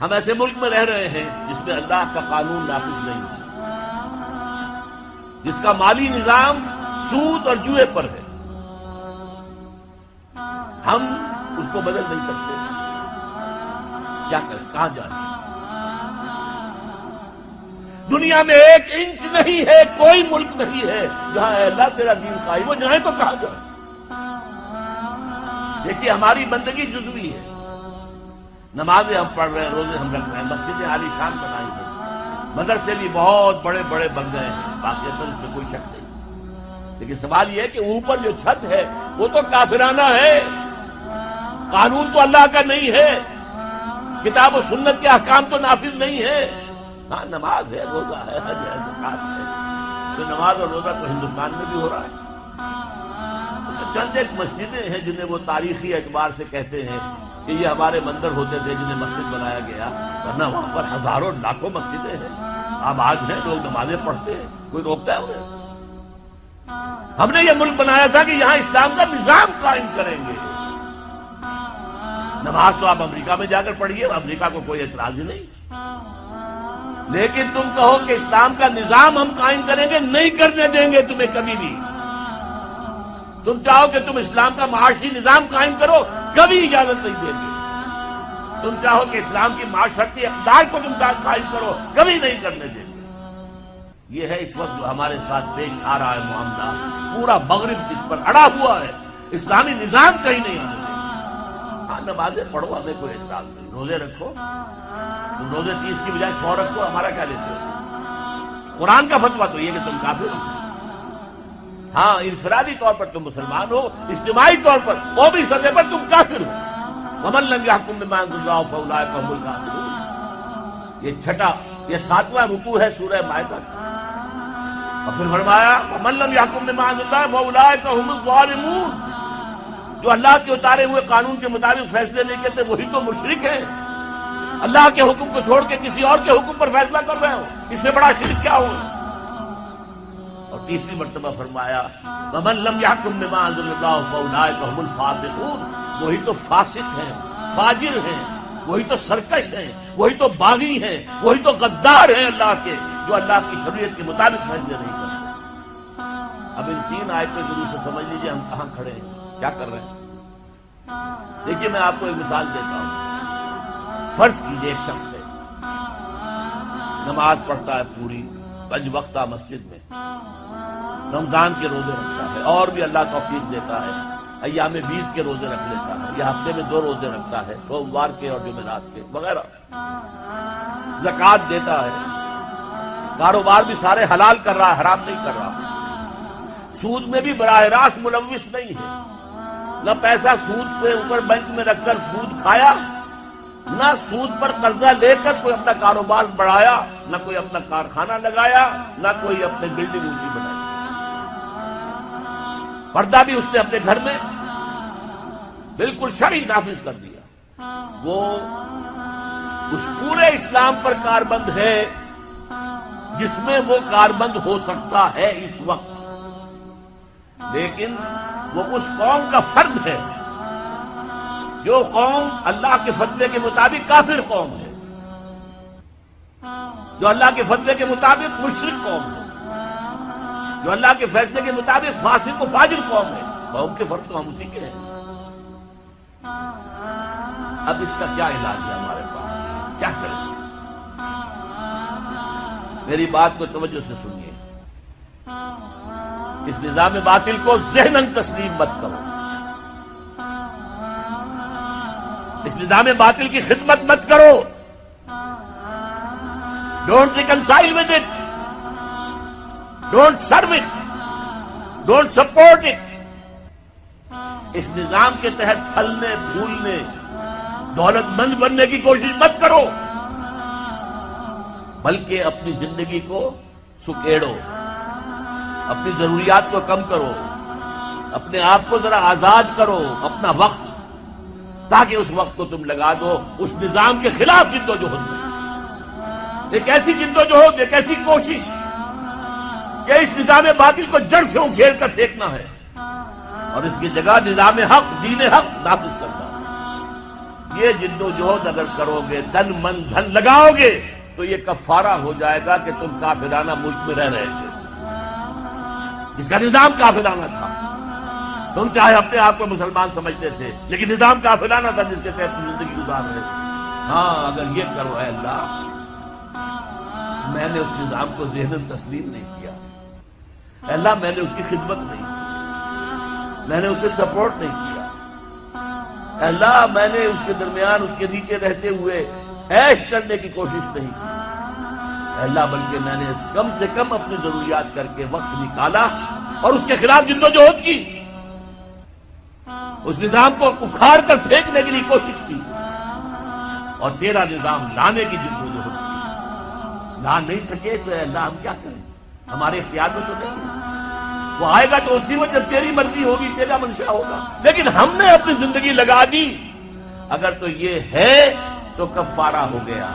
ہم ایسے ملک میں رہ رہے ہیں جس میں اللہ کا قانون نافذ نہیں ہے، جس کا مالی نظام سود اور جوئے پر ہے. ہم اس کو بدل نہیں سکتے. کیا کریں، کہاں جائیں؟ دنیا میں ایک انچ نہیں ہے، کوئی ملک نہیں ہے جہاں اے اللہ تیرا دین قائم ہو. جائیں تو کہاں جائیں؟ دیکھیے ہماری بندگی جزوی ہے. نمازیں ہم پڑھ رہے ہیں، روزے ہم رکھ رہے ہیں، مسجدیں عالی شان بنائی ہیں، مدرسے بھی بہت بڑے بڑے بن گئے ہیں، باقی اس میں کوئی شک نہیں. لیکن سوال یہ ہے کہ اوپر جو چھت ہے وہ تو کافرانہ ہے، قانون تو اللہ کا نہیں ہے، کتاب و سنت کے احکام تو نافذ نہیں ہے. ہاں نماز ہے، روزہ ہے، حج ہے، زکات ہے. تو نماز اور روزہ تو ہندوستان میں بھی ہو رہا ہے. چند ایک مسجدیں ہیں جنہیں وہ تاریخی اعتبار سے کہتے ہیں کہ یہ ہمارے مندر ہوتے تھے جنہیں مسجد بنایا گیا، ورنہ وہاں پر ہزاروں لاکھوں مسجدیں ہیں. اب آج ہیں، لوگ نمازیں پڑھتے ہیں، کوئی روکتا ہے انہیں؟ ہم نے یہ ملک بنایا تھا کہ یہاں اسلام کا نظام قائم کریں گے. نماز تو آپ امریکہ میں جا کر پڑھیے، امریکہ کو کوئی اعتراض ہی نہیں. لیکن تم کہو کہ اسلام کا نظام ہم قائم کریں گے، نہیں کرنے دیں گے تمہیں کبھی بھی. تم چاہو کہ تم اسلام کا معاشی نظام قائم کرو، کبھی اجازت نہیں دیں گے. تم چاہو کہ اسلام کی معاشرتی اقدار کو تم قائم کرو، کبھی نہیں کرنے دیں گے. یہ ہے اس وقت جو ہمارے ساتھ پیش آ رہا ہے معاملہ. پورا مغرب جس پر اڑا ہوا ہے، اسلامی نظام کہیں نہیں آنے دیں. ہاں نمازیں پڑھو، ہمیں کوئی اعتراض نہیں. روزے رکھو، تم روزے 30 کی بجائے 100 رکھو، ہمارا کیا لیتے ہو؟ قرآن کا فتویٰ تو یہ کہ تم کافر ہو. ہاں انفرادی طور پر تم مسلمان ہو، اجتماعی طور پر قومی سطح پر تم کافر ہو. ومن لم يحكم بما انزل الله فاولئك هم الكافرون. یہ 7واں رکوع ہے سورہ مائدہ کا. اور پھر فرمایا ومن لم يحكم بما انزل الله فاولئك هم الظالمون. جو اللہ کے اتارے ہوئے قانون کے مطابق فیصلے نہیں کرتے وہی تو مشرک ہیں. اللہ کے حکم کو چھوڑ کے کسی اور کے حکم پر فیصلہ کر رہے ہو، اس سے بڑا شرک کیا ہو؟ اور تیسری مرتبہ فرمایا ومن لم يحكم بما انزل الله فاولئك هم الفاسقون. وہی تو فاسق ہیں، فاجر ہیں، وہی تو سرکش ہیں، وہی تو باغی ہیں، وہی تو غدار ہیں اللہ کے، جو اللہ کی شریعت کے مطابق فیصلے نہیں کرتے. اب ان 3 آیتوں کے روح سے سمجھ لیجیے ہم کہاں کھڑے ہیں، کیا کر رہے ہیں. دیکھیے میں آپ کو ایک مثال دیتا ہوں. فرض کیجیے ایک شخص ہے، نماز پڑھتا ہے پوری 5 وقتہ مسجد میں، رمضان کے روزے رکھتا ہے، اور بھی اللہ توفیق دیتا ہے ایام 20 کے روزے رکھ لیتا ہے، یا ہفتے میں 2 روزے رکھتا ہے، سوموار کے اور جمعرات کے وغیرہ. زکوٰۃ دیتا ہے، کاروبار بھی سارے حلال کر رہا ہے، حرام نہیں کر رہا. سود میں بھی براہ راست ملوث نہیں ہے. نہ پیسہ سود پہ اوپر بینک میں رکھ کر سود کھایا، نہ سود پر قرضہ لے کر کوئی اپنا کاروبار بڑھایا، نہ کوئی اپنا کارخانہ لگایا، نہ کوئی اپنے بلڈنگ اونچی بنائی. پردہ بھی اس نے اپنے گھر میں بالکل شرعی نافذ کر دیا. وہ اس پورے اسلام پر کاربند ہے جس میں وہ کاربند ہو سکتا ہے اس وقت. لیکن وہ اس قوم کا فرد ہے جو قوم اللہ کے فتوے کے مطابق کافر قوم ہے، جو اللہ کے فتوے کے مطابق مشرک قوم ہے، جو اللہ کے فیصلے کے مطابق فاسق و فاجر قوم ہے. قوم کے فرد تو ہم اسی کے ہیں. اب اس کا کیا علاج ہے ہمارے پاس، کیا کریں؟ میری بات کو توجہ سے سنیے. اس نظام باطل کو ذہناً تسلیم مت کرو، اس نظام باطل کی خدمت مت کرو. Don't reconcile with it, don't serve it, don't support it. اس نظام کے تحت پھلنے پھولنے دولت مند بننے کی کوشش مت کرو، بلکہ اپنی زندگی کو سکیڑو، اپنی ضروریات کو کم کرو، اپنے آپ کو ذرا آزاد کرو، اپنا وقت، تاکہ اس وقت کو تم لگا دو اس نظام کے خلاف جدوجہد میں. ایک ایسی جدوجہد، ایک ایسی کوشش کہ اس نظام باطل کو جڑ سے اکھیڑ کر پھینکنا ہے اور اس کی جگہ نظام حق، دین حق نافذ کرنا ہے. یہ جدوجہد اگر کرو گے، تن من دھن لگاؤ گے، تو یہ کفارہ ہو جائے گا کہ تم کافرانہ ملک میں رہ رہے تھے، جس کا نظام کافرانہ تھا۔ تم چاہے اپنے آپ کو مسلمان سمجھتے تھے، لیکن نظام کافرانہ تھا جس کے تحت زندگی گزار رہے تھے۔ ہاں اگر یہ کرو اے اللہ، میں نے اس نظام کو ذہناً تسلیم نہیں کیا، اے اللہ میں نے اس کی خدمت نہیں کی، میں نے اسے سپورٹ نہیں کیا، اے اللہ میں نے اس کے درمیان اس کے نیچے رہتے ہوئے عیش کرنے کی کوشش نہیں کی، اے اللہ بلکہ میں نے کم سے کم اپنی ضروریات کر کے وقت نکالا اور اس کے خلاف جدوجہد کی، اس نظام کو اکھاڑ کر پھینکنے کے لیے کوشش کی، اور تیرا نظام لانے کی جدوجہد کی۔ لا نہیں سکے تو اے اللہ ہم کیا کریں، ہمارے اختیار میں تو نہیں ہے، وہ آئے گا تو اسی وقت جب تیری مرضی ہوگی، تیرا منشا ہوگا، لیکن ہم نے اپنی زندگی لگا دی، اگر تو یہ ہے تو کفارہ ہو گیا۔